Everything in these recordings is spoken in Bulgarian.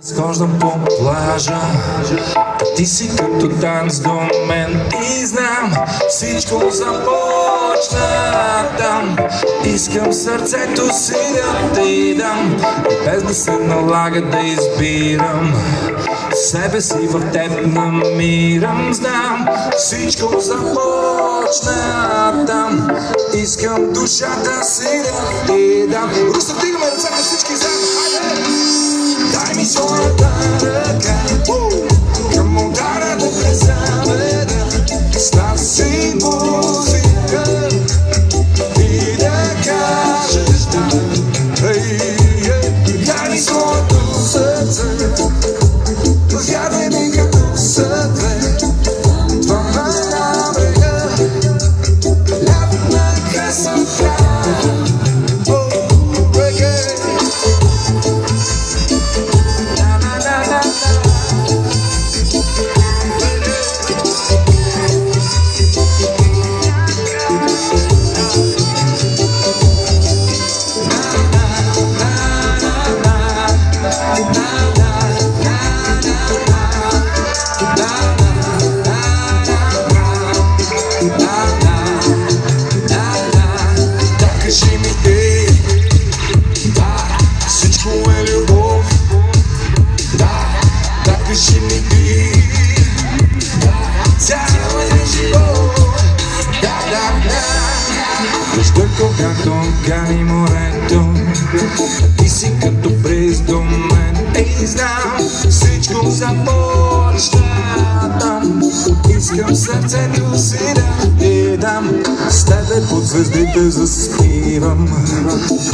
Схождам по плажа, ти си като танц до мен и знам, всичко започна там. Искам сърцето си да ти дам, без да се налага да избирам. Себе си в теб намирам, знам, всичко започна там. Искам душата си да ти дам. Русно, дигаме ръцете всички заедно, хайде! Дай ми своята ръка към удара да те заведа с тази музика и да кажеш да. Дай ми своето сърце, повярвай ми като са две. Това ме набрега, лятна красота. Когато гани морето, ти си като бриз до мен. Ей, знам, всичко започна там. Искам сърцето си да ти дам, с тебе под звездите заспивам.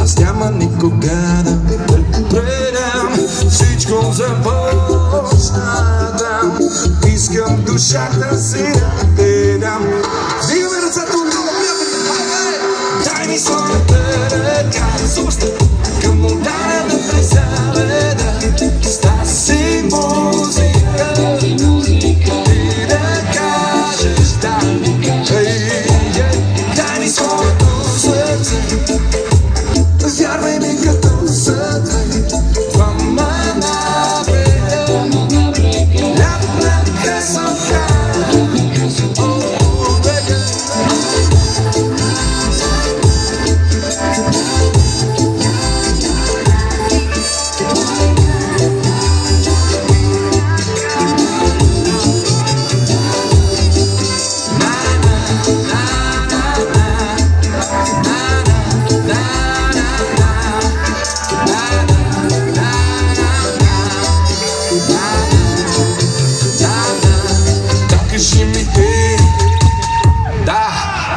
Аз няма никога да те предам. Всичко започна там. Искам душата си да ти дам. Вдигаме ръцете отдолу, приятели, хайде! Дай ми своята ръка, към удара да те заведа с тази музика и да кажеш да. Дай ми своето сърце, вярвай ми като са две. Това ме набрега, лятна красота.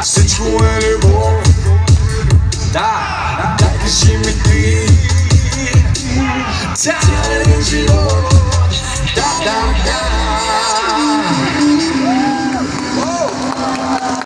Всичко е любов, да, кажи ми ти, цялен живот.